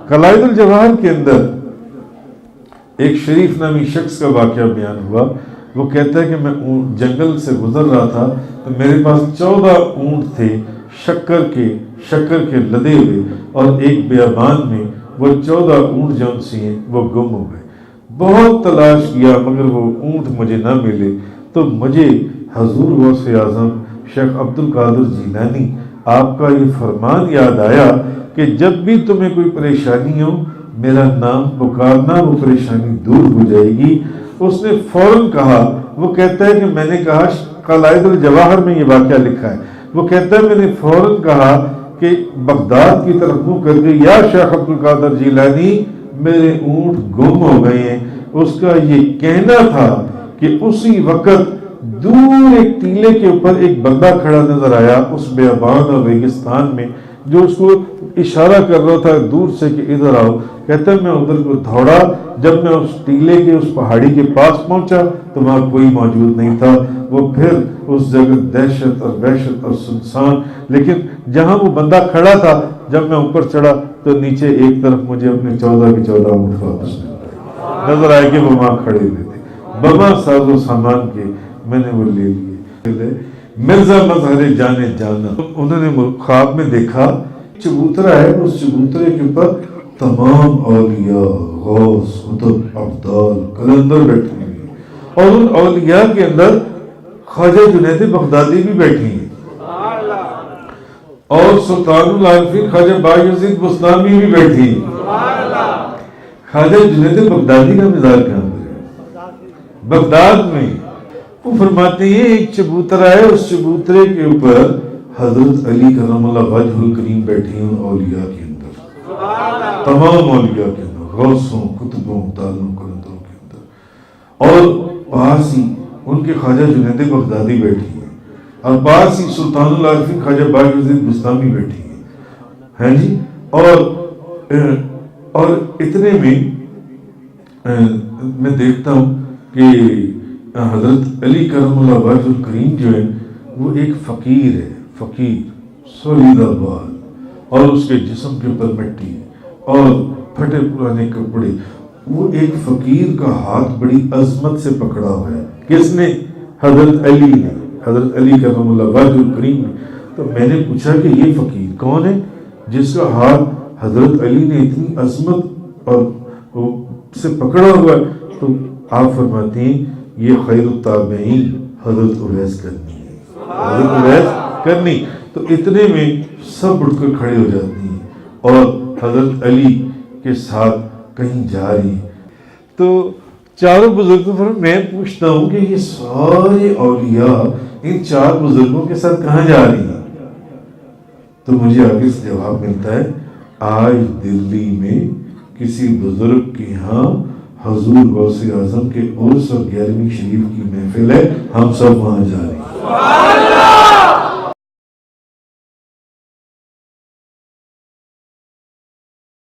قلائد الجواہر کے اندر ایک شریف نامی شخص کا واقعہ بیان ہوا. وہ کہتا ہے کہ میں جنگل سے گزر رہا تھا تو میرے پاس 14 اونٹ تھے شکر کے لدے ہوئے، اور ایک بیابان میں وہ 14 اونٹ جون سی ہیں وہ گم ہو گئے. بہت تلاش کیا مگر وہ اونٹ مجھے نہ ملے. تو مجھے حضور غوث اعظم شیخ عبد القادر جیلانی آپ کا یہ فرمان یاد آیا کہ جب بھی تمہیں کوئی پریشانی ہو میرا نام پکارنا، وہ پریشانی دور ہو جائے گی. اس نے فوراً کہا، وہ کہتا ہے کہ میں نے کہا قلائد الجواہر میں یہ واقعہ لکھا ہے، وہ کہتا ہے میں نے فوراً کہا کہ بغداد کی طرف منہ کر کے یا شیخ عبد القادر جیلانی میرے اونٹ گم ہو گئے ہیں. اس کا یہ کہنا تھا کہ اسی وقت دور ایک ٹیلے کے اوپر ایک بندہ کھڑا نظر آیا اس بیابان اور ریگستان میں، جو اس کو اشارہ کر رہا تھا دور سے کہ ادھر آؤ. کہتا ہے میں ادھر کو دوڑا. جب میں اس ٹیلے کے اس پہاڑی کے پاس پہنچا تو وہاں کوئی موجود نہیں تھا. وہ پھر اس جگہ دہشت اور وحشت اور سنسان، لیکن جہاں وہ بندہ کھڑا تھا جب میں اوپر چڑھا تو نیچے ایک طرف مجھے اپنے 14 کے 14 اونٹ واپس نظر آئے کہ وہ وہاں کھڑے ہوئے تھے بما ساز و سامان کے. میں نے وہ لے لیے. مرزا مظہر جانے جانا، انہوں نے خواب میں دیکھا چبوترا ہے، اس چبوترے کے اوپر تمام اولیاء غوث قطب ابدال قلندر بیٹھے ہیں، اور ان اولیاء کے اندر خواجہ جنید بغدادی بھی بیٹھی ہیں، اور سلطان العارفین خواجہ بایزید بستامی بھی بیٹھی ہیں. خواجہ جنید بغدادی کا مزاج کہاں پر ہے؟ بغداد میں. وہ فرماتے ہیں ایک چبوترا ہے، اس چبوترے کے اوپر حضرت علی کرم اللہ وجہ الکریم بیٹھے ہیں اولیاء کے اندر، تمام اولیاء کے اندر، غوثوں قطبوں ابدالوں قلندروں کے اندر. اور پاس ہی ان کے خواجہ جنید بغدادی بیٹھی ہیں، اور پاس ہی سلطان العارفین خواجہ بایزید بستامی بیٹھی ہیں جی. اور اتنے میں دیکھتا ہوں کہ حضرت علی کرم اللہ وجہ الکریم جو ہے وہ ایک فقیر ہے، فقیر سولیدہ بال، اور اس کے جسم کے اوپر مٹی اور پھٹے پرانے کپڑے. وہ ایک فقیر کا ہاتھ بڑی عظمت سے پکڑا ہوا ہے. کس نے؟ حضرت علی نے، حضرت علی کرم اللہ وجہ الکریم نے. تو میں نے پوچھا کہ یہ فقیر کون ہے جس کا ہاتھ حضرت علی نے اتنی عظمت اور سے پکڑا ہوا ہے؟ تو آپ فرماتے ہیں یہ خیر التابعین حضرت اویس کرنی ہے، حضرت اویس کرنی. تو اتنے میں سب اٹھ کر کھڑے ہو جاتی ہیں اور حضرت علی کے ساتھ کہیں جا رہی ہیں. تو چاروں بزرگوں پر میں پوچھتا ہوں کہ یہ سارے اولیاء ان 4 بزرگوں کے ساتھ کہاں جا رہی ہیں؟ تو مجھے آگے سے جواب ملتا ہے آج دلی میں کسی بزرگ کے ہاں حضور غوث اعظم کے عرس اور 11ویں شریف کی محفل ہے، ہم سب وہاں جا رہے ہیں.